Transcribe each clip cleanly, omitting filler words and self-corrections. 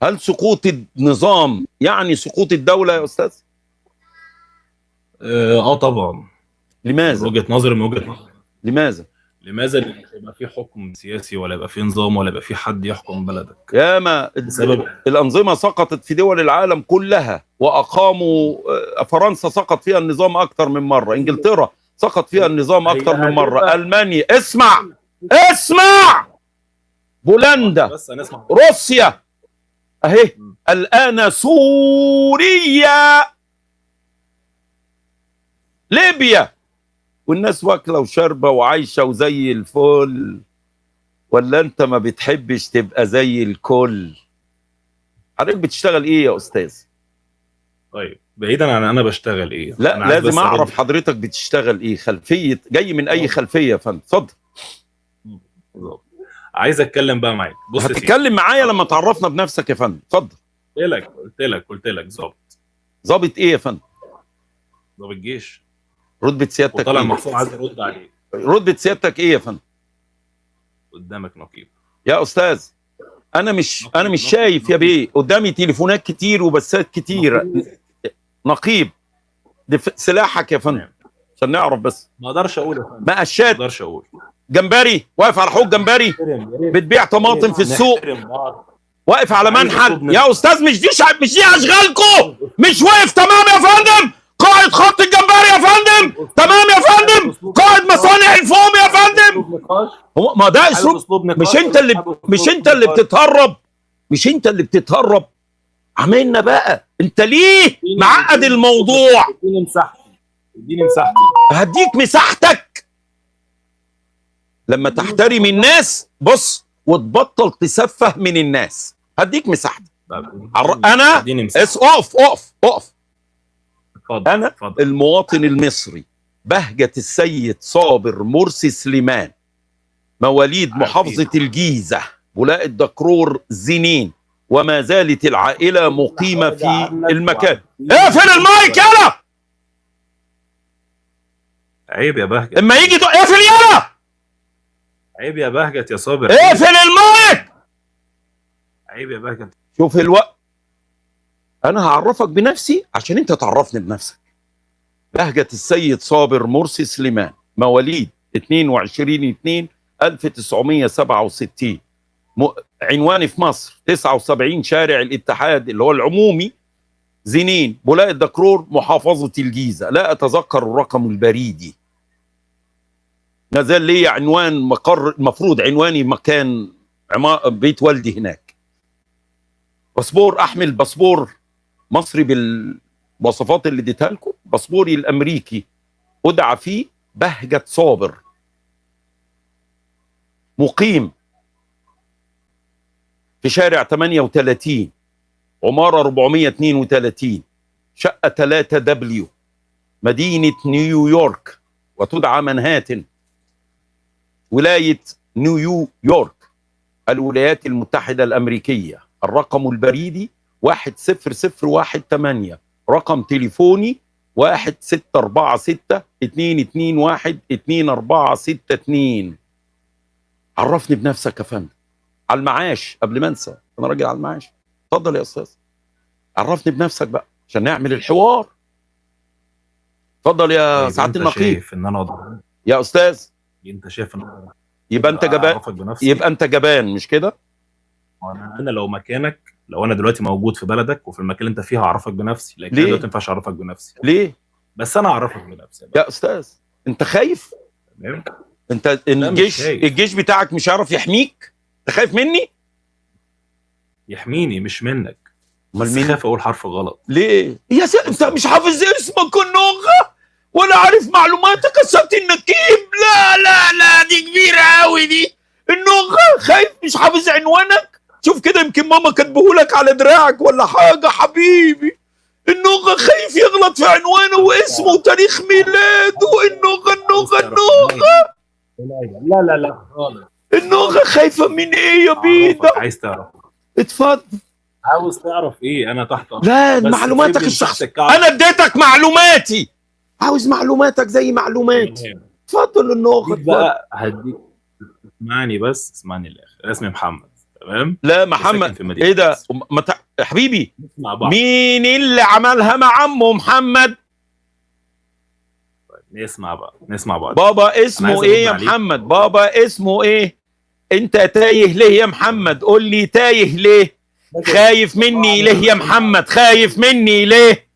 هل سقوط النظام يعني سقوط الدولة يا أستاذ؟ طبعا. من لماذا؟ وجهة نظري، من وجهة نظري لماذا؟ لماذا؟ لأن مش هيبقى في حكم سياسي، ولا يبقى في نظام، ولا يبقى في حد يحكم بلدك. ياما بسبب الأنظمة سقطت في دول العالم كلها وأقاموا. فرنسا سقط فيها النظام أكثر من مرة، إنجلترا سقط فيها النظام أكثر من مرة، ألمانيا، اسمع بولندا، بس هنسمع. روسيا، أهي الآن سوريا، ليبيا، والناس واكلة وشاربة وعايشة وزي الفل. ولا أنت ما بتحبش تبقى زي الكل؟ حضرتك بتشتغل إيه يا أستاذ؟ طيب بعيدا عن انا بشتغل ايه، لا أنا عايز لازم بس اعرف حضرتك بتشتغل ايه، خلفيه جاي من اي خلفيه يا فندم؟ اتفضل. بالظبط. عايز اتكلم بقى معاك. بص يا سيدي، هتتكلم معايا لما تعرفنا بنفسك يا فندم. اتفضل. قلت لك ظابط. ظابط ايه يا فندم؟ ظابط جيش، رتبه سيادتك وطالع ايه؟ مخصوص عايز ارد عليك. رتبه سيادتك ايه يا فندم؟ قدامك نقيب. يا استاذ انا مش شايف يا بيه، قدامي تليفونات كتير وبسات كتير. نقيب دي سلاحك يا فندم عشان نعرف بس. ما اقدرش اقول يا فندم، مقشات، ما اقدرش اقول. جمبري، واقف على حوض جمبري، بتبيع طماطم في السوق، واقف على منحل. يا استاذ مش دي اشغالكم؟ مش واقف تمام يا فندم؟ قائد خط الجمبري يا فندم، تمام يا فندم، قائد مصانع الفوم يا فندم. هو ما ده اسلوب؟ مش انت اللي بتتهرب. عملنا بقى انت ليه معقد الموضوع؟ اديني مساحتي. هديك مساحتك لما تحترم الناس، بص، وتبطل تسفه من الناس. هديك مساحتك. انا اقف. انا المواطن المصري بهجة السيد صابر مرسي سليمان، مواليد محافظة الجيزة، ولاء الدكرور زنين، وما زالت العائلة مقيمة في المكان. اقفل المايك يلا. عيب يا بهجت. اما يجي اقفل يلا. عيب يا بهجت يا صابر. اقفل المايك. عيب يا بهجت. شوف الوقت، انا هعرفك بنفسي عشان انت تعرفني بنفسك. بهجة السيد صابر مرسي سليمان، مواليد 22/2/1967، عنواني في مصر 79 شارع الاتحاد اللي هو العمومي، زنين، بولاء الدكرور، محافظة الجيزة. لا أتذكر الرقم البريدي. ما زال لي عنوان مقر، المفروض عنواني مكان بيت والدي هناك. باسبور، أحمل باسبور مصري بالمواصفات اللي اديتها لكم. باسبوري الأمريكي أدعى فيه بهجة صابر، مقيم في شارع 38، عمارة 432، شقة 3W، مدينة نيويورك، وتدعى منهاتن، ولاية نيويورك، الولايات المتحدة الأمريكية. الرقم البريدي 10018، رقم تليفوني 1646-221-2462. عرفني بنفسك يا فندم. على المعاش قبل ما انسى، انا راجل على المعاش. اتفضل يا استاذ، عرفني بنفسك بقى عشان نعمل الحوار. اتفضل يا طيب سعاده النقيب. شايف ان انا أقدر. يا استاذ انت شايف ان يبقى انت جبان، يبقى انت جبان مش كده؟ انا لو مكانك، لو انا دلوقتي موجود في بلدك وفي المكان اللي انت فيه هعرفك بنفسي، لكن انا دلوقتي ما ينفعش اعرفك بنفسي. ليه؟ بس انا اعرفك بنفسي يا استاذ. انت خايف؟ انت الجيش بتاعك مش عارف يحميك؟ انت خايف مني؟ يحميني مش منك. امال مين؟ خايف اقول حرف غلط. ليه؟ يا انت مش حافظ اسمك النوغه ولا عارف معلوماتك يا سيادة النقيب؟ لا دي كبيره قوي دي. النوغه خايف مش حافظ عنوانك؟ شوف كده، يمكن ماما كاتبهولك على دراعك ولا حاجه حبيبي. النوغه خايف يغلط في عنوانه واسمه وتاريخ ميلاده. النوغه لا خالص. النوغه خايفه من ايه يا بيضه؟ عايز تعرف؟ اتفضل. عاوز تعرف ايه؟ انا تحت امرك. لا معلوماتك الشخصيه، انا اديتك معلوماتي، عاوز معلوماتك زي معلوماتي. اتفضل النوغه. بقى هديك، اسمعني بس، اسمعني للاخر. اسمي محمد، تمام. لا محمد في مدينة ايه ده نصر. يا حبيبي مع بعض. مين اللي عملها مع عمه محمد؟ نسمع بعض. بابا اسمه ايه يا محمد؟ بابا اسمه ايه؟ انت تايه ليه يا محمد؟ قول لي تايه ليه؟ خايف مني ليه يا محمد؟ خايف مني ليه؟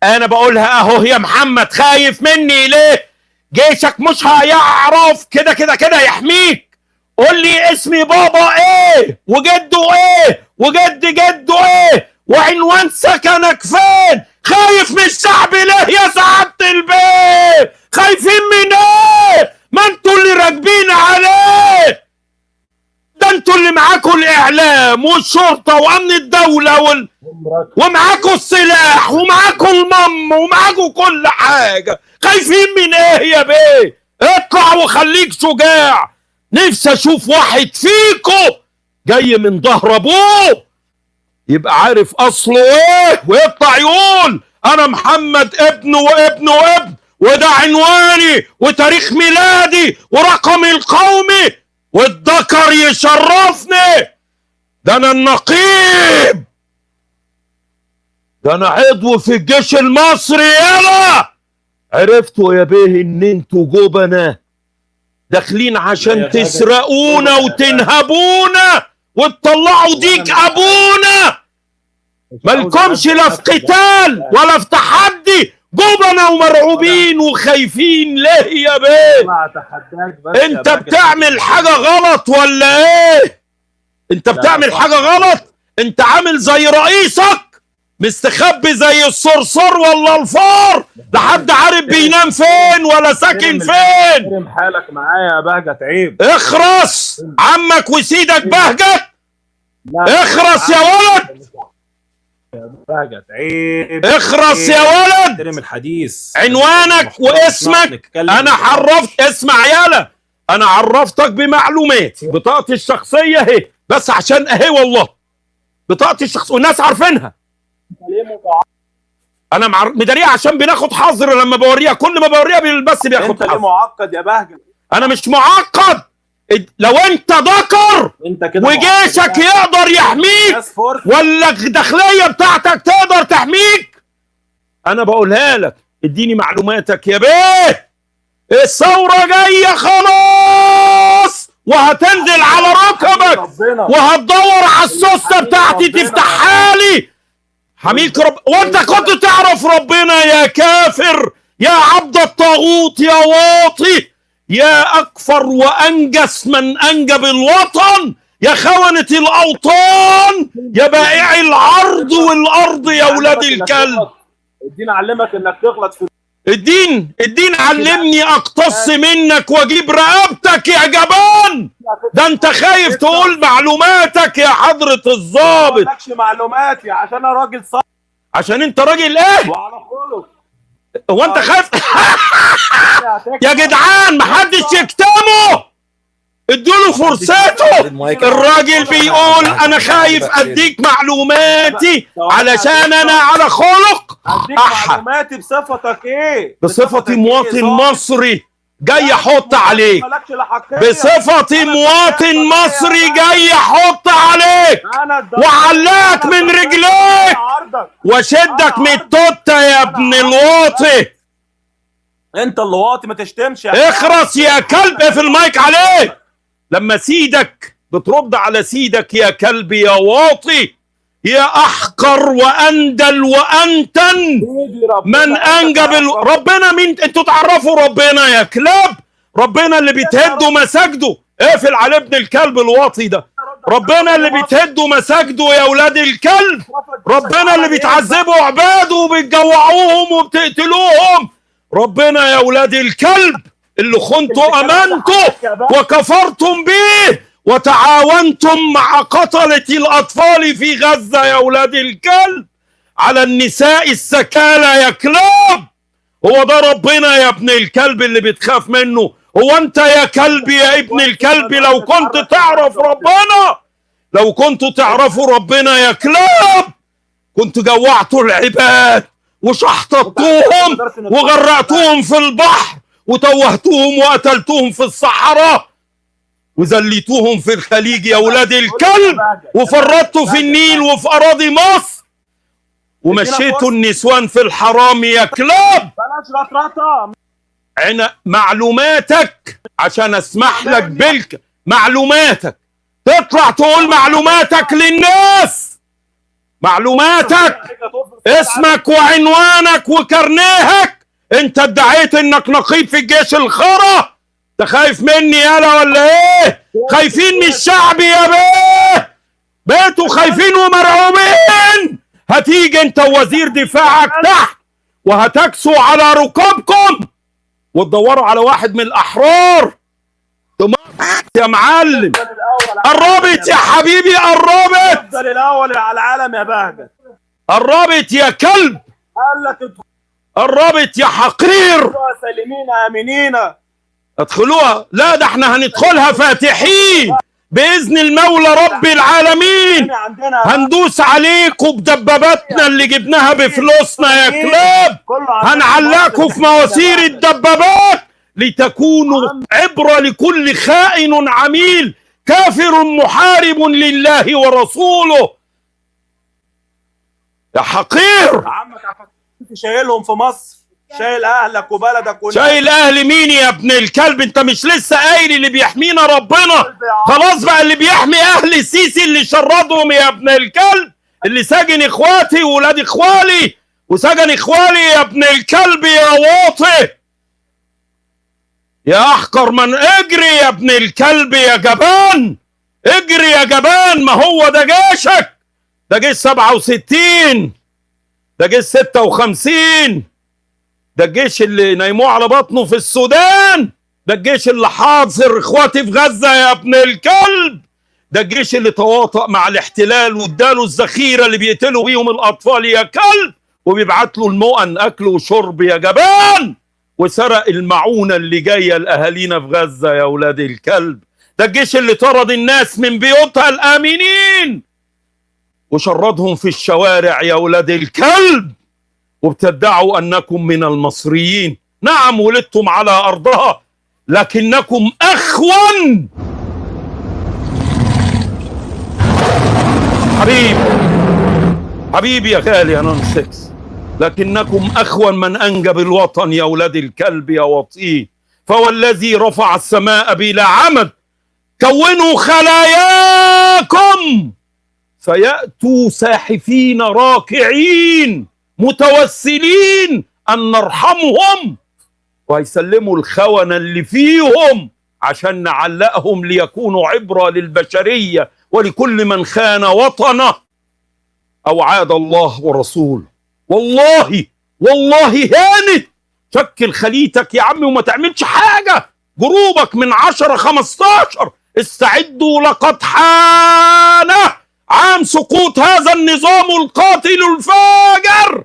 انا بقولها اهو يا محمد، خايف مني ليه؟ جيشك مش هيعرف كده كده كده يحميك. قول لي اسمي بابا ايه وجده ايه وجد جده ايه وعنوان سكنك فين؟ خايف من الشعب ليه يا سعادة البيت؟ خايفين من ايه؟ ما انتوا اللي راكبين عليه، ده انتوا اللي معاكوا الاعلام والشرطه وامن الدوله ومعاكوا السلاح ومعاكوا المم ومعاكوا كل حاجه. خايفين من ايه يا بيه؟ اطلع وخليك شجاع. نفسي اشوف واحد فيكو جاي من ظهر ابوه يبقى عارف اصله ايه ويطلع يقول انا محمد ابن وابن وابن وده عنواني وتاريخ ميلادي ورقمي القومي والذكر يشرفني. ده انا النقيب، ده انا عضو في الجيش المصري. يلا عرفتوا يا بيه ان انتوا جبنة داخلين عشان تسرقونا وتنهبونا وتطلعوا ديك ابونا. مالكمش لا في قتال ولا في تحدي، جبنة ومرعوبين وخايفين ليه يا بيه؟ انت بتعمل حاجة غلط ولا ايه؟ انت بتعمل حاجة غلط؟ انت عامل زي رئيسك مستخبي زي الصرصور ولا الفار، لا حد عارف بينام فين ولا ساكن فين. ارم حالك معايا يا بهجت، عيب. اخرس عمك وسيدك بهجت، اخرس يا ولد، بهجت عيب. اخرس يا ولد. احترم الحديث. عنوانك واسمك انا عرفت. اسمع يالا، انا عرفتك بمعلومات. بطاقتي الشخصيه اهي، بس عشان اهي والله بطاقتي الشخصيه والناس عارفينها. انا مداريها عشان بناخد حظر لما بوريها، كل ما بوريها بس بياخد انت حظر. ليه معقد يا بهجت؟ انا مش معقد. لو انت ذكر وجيشك يقدر يحميك ولا الداخليه بتاعتك تقدر تحميك، انا بقولها لك. اديني معلوماتك يا بيه. الثوره جايه خلاص وهتنزل على ركبك وهتدور على السوسته بتاعتي تفتحها لي. حميك وانت كنت تعرف ربنا يا كافر يا عبد الطاغوت يا واطي يا اكفر وانجس من انجب الوطن يا خونة الاوطان يا بائع العرض والارض يا ولاد الكلب. الدين علمك انك تغلط في الدين علمني اقتص منك واجيب رقبتك يا جبان. ده انت خايف تقول معلوماتك يا حضرة الضابط. ما عندكش معلوماتي عشان انا راجل صح. عشان انت راجل ايه؟ وعلى خلق. هو انت خايف؟ يا جدعان محدش يكتمه، ادوله فرصته. الراجل بيقول انا خايف اديك معلوماتي علشان انا على خلق. اديك معلوماتي بصفتك ايه؟ بصفتي مواطن مصري جاي احط عليك. بصفتي مواطن مصري جاي احط عليك وعلقك من رجليك واشدك من التوته يا ابن الواطي. انت اللي واطي، ما تشتمش. اخرس يا كلب في المايك عليك. لما سيدك بترد على سيدك يا كلب يا واطي يا احقر واندل وانتن من انجب ربنا. مين انتوا تعرفوا ربنا يا كلاب؟ ربنا اللي بتهدوا مساجده. اقفل على ابن الكلب الواطي ده. ربنا اللي بتهدوا مساجده يا ولاد الكلب. ربنا اللي بتعذبوا عباده وبتجوعوهم وبتقتلوهم. ربنا يا ولاد الكلب اللي خنتوا امانته وكفرتم به وتعاونتم مع قتلة الأطفال في غزة يا ولاد الكلب على النساء السكالى يا كلاب. هو ده ربنا يا ابن الكلب اللي بتخاف منه؟ هو انت يا كلب يا ابن الكلب لو كنت تعرف ربنا، لو كنتوا تعرفوا ربنا يا كلاب كنت جوعتوا العباد وشحططوهم وغرقتوهم في البحر وتوهتوهم وقتلتوهم في الصحراء. وزليتوهم في الخليج يا ولاد الكلب، وفرطتوا في النيل وفي أراضي مصر، ومشيتوا النسوان في الحرام يا كلاب. بلاش رطرطة. معلوماتك عشان اسمح لك معلوماتك تطلع تقول معلوماتك للناس. معلوماتك اسمك وعنوانك وكرنيهك. انت ادعيت انك نقيب في الجيش الخرا. انت خايف مني يالا ولا ايه؟ خايفين من الشعب يا بيتوا خايفين ومرعوبين. هتيجي انت ووزير دفاعك تحت وهتكسوا على ركابكم وتدوروا على واحد من الاحرار. يا معلم قربت يا حبيبي، قربت. افضل الاول على العالم يا بهجت. قربت يا كلب، قال لك قربت يا حقير. سالمين امنين. ادخلوها. لا ده احنا هندخلها فاتحين باذن المولى رب العالمين. هندوس عليكم بدباباتنا اللي جبناها بفلوسنا يا كلاب. هنعلقكم في مواسير الدبابات لتكونوا عبرة لكل خائن عميل كافر محارب لله ورسوله. يا حقير عمك شايلهم في مصر، شايل اهلك وبلدك شايل اهل مين يا ابن الكلب؟ انت مش لسه قايل اللي بيحمينا ربنا؟ خلاص بقى اللي بيحمي اهل السيسي اللي شردهم يا ابن الكلب، اللي سجن اخواتي وولاد اخوالي وسجن اخوالي يا ابن الكلب يا واطي يا احقر من. اجري يا ابن الكلب يا جبان، اجري يا جبان. ما هو ده جيشك، ده جيش 67، ده جيش 56، ده الجيش اللي نايموه على بطنه في السودان، ده الجيش اللي حاصر اخواتي في غزة يا ابن الكلب، ده الجيش اللي تواطأ مع الاحتلال واداله الذخيرة اللي بيقتلوا بيهم الأطفال يا كلب وبيبعت له المؤن أكل وشرب يا جبان، وسرق المعونة اللي جاية لأهالينا في غزة يا ولاد الكلب، ده الجيش اللي طرد الناس من بيوتها الآمنين وشردهم في الشوارع يا ولاد الكلب، وبتدعوا أنكم من المصريين. نعم ولدتم على أرضها لكنكم أخون. حبيبي يا غالي أنا 6، لكنكم أخون من أنجب الوطن يا ولاد الكلب يا وطين. فوالذي رفع السماء بلا عمد كونوا خلاياكم فيأتوا ساحفين راكعين متوسلين أن نرحمهم، وهيسلموا الخونة اللي فيهم عشان نعلقهم ليكونوا عبرة للبشرية ولكل من خان وطنه أو عاد الله ورسوله. والله هانت. شكل خليتك يا عمي وما تعملش حاجة. جروبك من 10-15 استعدوا لقد حان عام سقوط هذا النظام القاتل الفاجر.